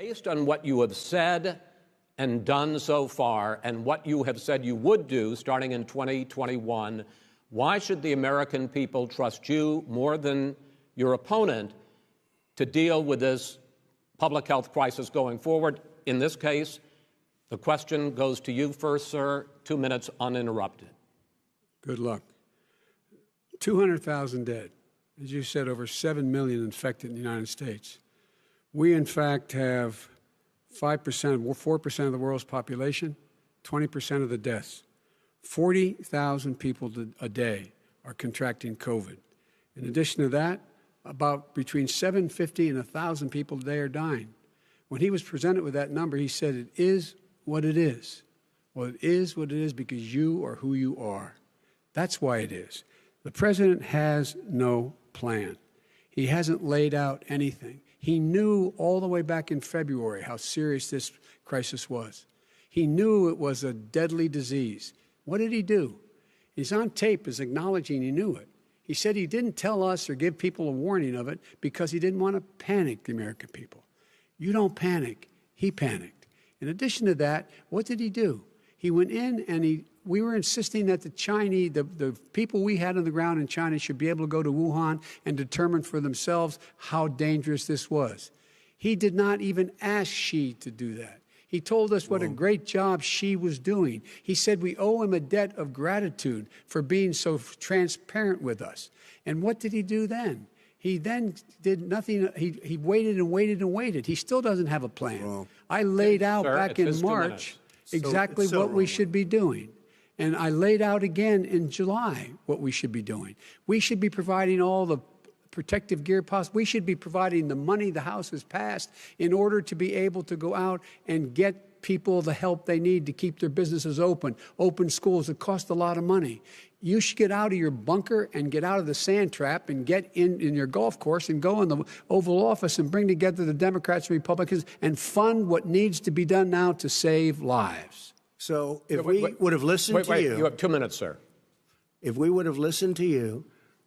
Based on what you have said and done so far and what you have said you would do starting in 2021, why should the American people trust you more than your opponent to deal with this public health crisis going forward? In this case, the question goes to you first, sir. 2 minutes uninterrupted. Good luck. 200,000 dead. As you said, over 7 million infected in the United States. We, in fact, have 4% of the world's population, 20% of the deaths. 40,000 people a day are contracting COVID. In addition to that, about between 750 and 1,000 people a day are dying. When he was presented with that number, he said, it is what it is. Well, it is what it is because you are who you are. That's why it is. The president has no plan. He hasn't laid out anything. He knew all the way back in February how serious this crisis was. He knew it was a deadly disease. What did he do? He's on tape as acknowledging he knew it. He said he didn't tell us or give people a warning of it because he didn't want to panic the American people. You don't panic. He panicked. In addition to that, what did he do? He went in and we were insisting that the Chinese, the people we had on the ground in China should be able to go to Wuhan and determine for themselves how dangerous this was. He did not even ask Xi to do that. He told us what a great job Xi was doing. He said we owe him a debt of gratitude for being so transparent with us. And what did he do then? He then did nothing. He waited and waited and waited. He still doesn't have a plan. Wrong. I laid out Sir, back in March exactly what we should be doing. And I laid out again in July what we should be doing. We should be providing all the protective gear possible. We should be providing the money the House has passed in order to be able to go out and get people the help they need to keep their businesses open schools that cost a lot of money. You should get out of your bunker and get out of the sand trap and get in your golf course and go in the Oval Office and bring together the Democrats and Republicans and fund what needs to be done now to save lives. So if we would have listened to you... You have 2 minutes, sir. If we would have listened to you,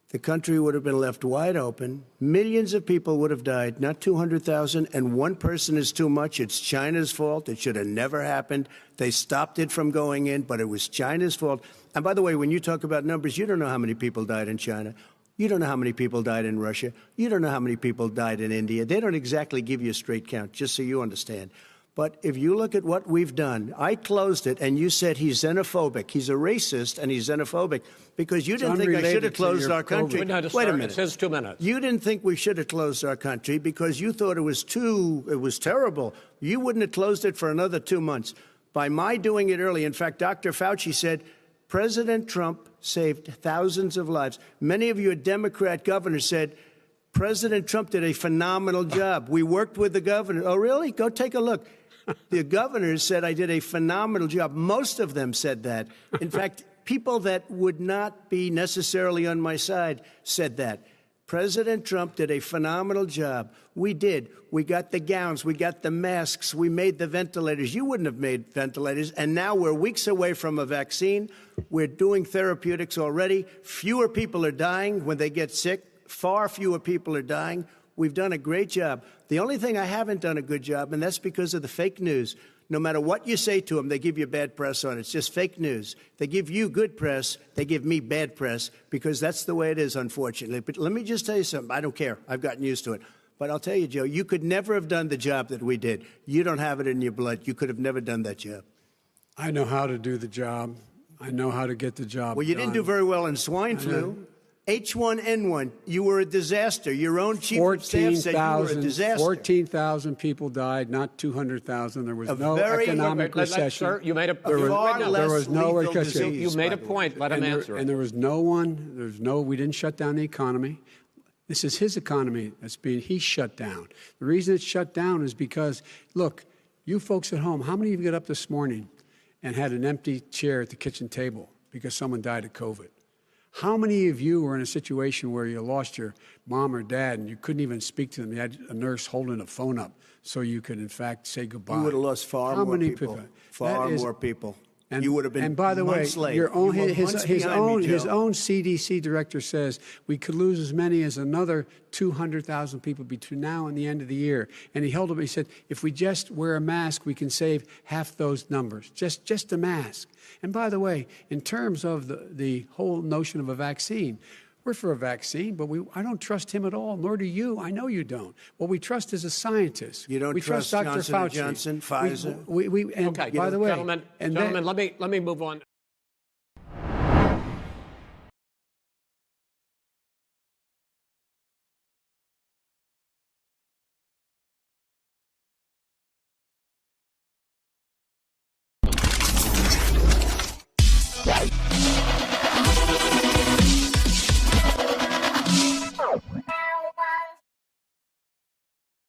the country would have been left wide open. Millions of people would have died, not 200,000, and one person is too much. It's China's fault. It should have never happened. They stopped it from going in, but it was China's fault. And by the way, when you talk about numbers, you don't know how many people died in China. You don't know how many people died in Russia. You don't know how many people died in India. They don't exactly give you a straight count, just so you understand. But if you look at what we've done, I closed it, and you said he's xenophobic. He's a racist, and he's xenophobic because you didn't think I should have closed our country. Wait a minute. It's his 2 minutes. You didn't think we should have closed our country because you thought it was terrible. You wouldn't have closed it for another 2 months. By my doing it early, in fact, Dr. Fauci said, President Trump saved thousands of lives. Many of your Democrat governors said, President Trump did a phenomenal job. We worked with the governor. Oh, really? Go take a look. The governors said I did a phenomenal job. Most of them said that. In fact, people that would not be necessarily on my side said that. President Trump did a phenomenal job. We did. We got the gowns. We got the masks. We made the ventilators. You wouldn't have made ventilators. And now we're weeks away from a vaccine. We're doing therapeutics already. Fewer people are dying when they get sick. Far fewer people are dying. We've done a great job. The only thing I haven't done a good job, and that's because of the fake news. No matter what you say to them, they give you bad press on it. It's just fake news. They give you good press. They give me bad press because that's the way it is, unfortunately. But let me just tell you something. I don't care. I've gotten used to it. But I'll tell you, Joe, you could never have done the job that we did. You don't have it in your blood. You could have never done that job. I know how to do the job. I know how to get the job done. Well, you didn't do very well in swine flu. H1N1, you were a disaster. Your own chief of staff said you were a disaster. 14,000 people died, not 200,000. There was no economic recession. Sir, you made a there was no recession. You made a point. Let him answer it. And there was we didn't shut down the economy. This is his economy he's shut down. The reason it's shut down is because, look, you folks at home, how many of you got up this morning and had an empty chair at the kitchen table because someone died of COVID? How many of you were in a situation where you lost your mom or dad and you couldn't even speak to them? You had a nurse holding a phone up so you could, in fact, say goodbye. You would have lost far more people. Far more people. And, you would have been and by the way, months late. your own, You were his months behind me, own Joe. CDC director says we could lose as many as another 200,000 people between now and the end of the year. And he held up, he said, if we just wear a mask, we can save half those numbers, just a mask. And by the way, in terms of the whole notion of a vaccine, we're for a vaccine, but I don't trust him at all, nor do you. I know you don't. What we trust is a scientist. You don't we trust Dr. Johnson Fauci. Johnson, Pfizer? And Okay, by the way, gentlemen, let me move on.